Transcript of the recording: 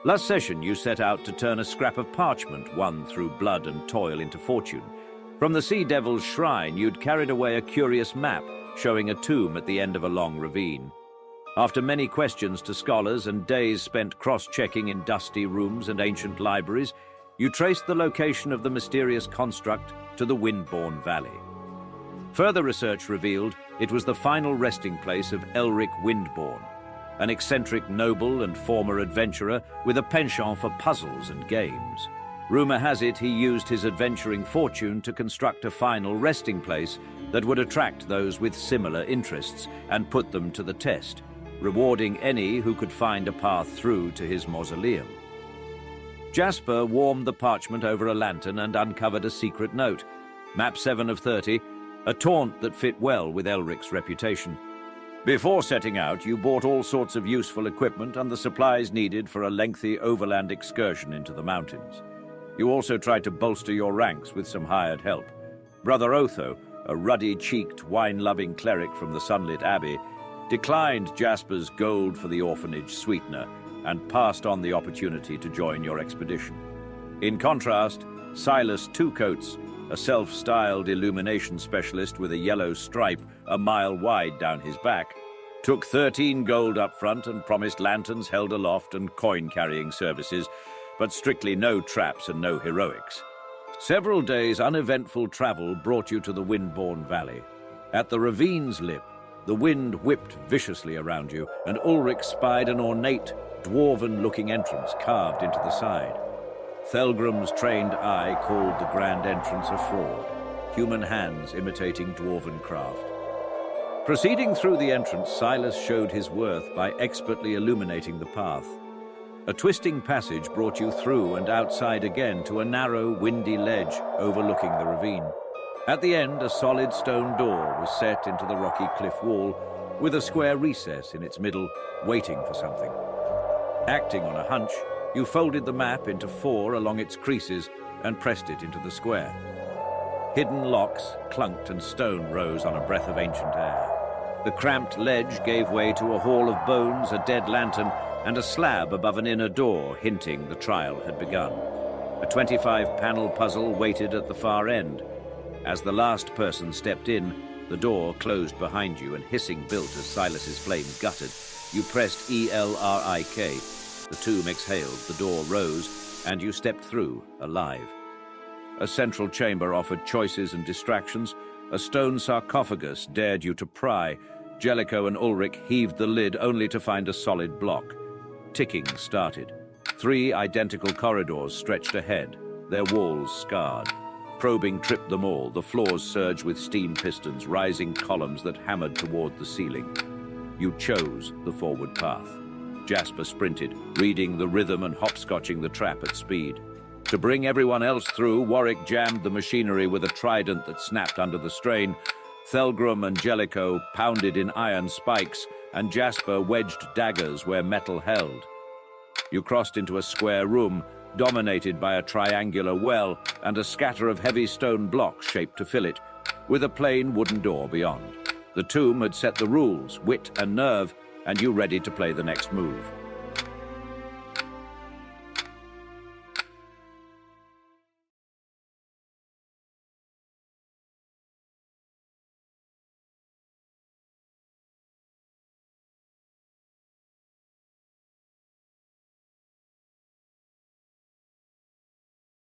Last session, you set out to turn a scrap of parchment won through blood and toil into fortune. From the Sea Devil's shrine, you'd carried away a curious map showing a tomb at the end of a long ravine. After many questions to scholars and days spent cross-checking in dusty rooms and ancient libraries, you traced the location of the mysterious construct to the Windbourne Valley. Further research revealed it was the final resting place of Elrik Windborne, an eccentric noble and former adventurer with a penchant for puzzles and games. Rumor has it he used his adventuring fortune to construct a final resting place that would attract those with similar interests and put them to the test, rewarding any who could find a path through to his mausoleum. Jasper warmed the parchment over a lantern and uncovered a secret note, Map 7 of 30, a taunt that fit well with Elric's reputation. Before setting out, you bought all sorts of useful equipment and the supplies needed for a lengthy overland excursion into the mountains. You also tried to bolster your ranks with some hired help. Brother Otho, a ruddy-cheeked, wine-loving cleric from the sunlit abbey, declined Jasper's gold for the orphanage sweetener and passed on the opportunity to join your expedition. In contrast, Silas Two-Coats, a self-styled illumination specialist with a yellow stripe a mile wide down his back, took 13 gold up front and promised lanterns held aloft and coin-carrying services, but strictly no traps and no heroics. Several days' uneventful travel brought you to the Windbourne Valley. At the ravine's lip, the wind whipped viciously around you, and Elric spied an ornate, dwarven-looking entrance carved into the side. Thelgrum's trained eye called the grand entrance a fraud, human hands imitating dwarven craft. Proceeding through the entrance, Silas showed his worth by expertly illuminating the path. A twisting passage brought you through and outside again to a narrow, windy ledge overlooking the ravine. At the end, a solid stone door was set into the rocky cliff wall, with a square recess in its middle, waiting for something. Acting on a hunch, you folded the map into 4 along its creases and pressed it into the square. Hidden locks clunked and stone rose on a breath of ancient air. The cramped ledge gave way to a hall of bones, a dead lantern, and a slab above an inner door, hinting the trial had begun. A 25-panel puzzle waited at the far end. As the last person stepped in, the door closed behind you and hissing built as Silas's flame guttered. You pressed ELRIK. The tomb exhaled, the door rose, and you stepped through, alive. A central chamber offered choices and distractions. A stone sarcophagus dared you to pry. Jellico and Elric heaved the lid only to find a solid block. Ticking started. 3 identical corridors stretched ahead, their walls scarred. Probing tripped them all, the floors surged with steam pistons, rising columns that hammered toward the ceiling. You chose the forward path. Jasper sprinted, reading the rhythm and hopscotching the trap at speed. To bring everyone else through, Warwick jammed the machinery with a trident that snapped under the strain. Thelgrum and Jellico pounded in iron spikes, and Jasper wedged daggers where metal held. You crossed into a square room, dominated by a triangular well and a scatter of heavy stone blocks shaped to fill it, with a plain wooden door beyond. The tomb had set the rules, wit and nerve, and you ready to play the next move.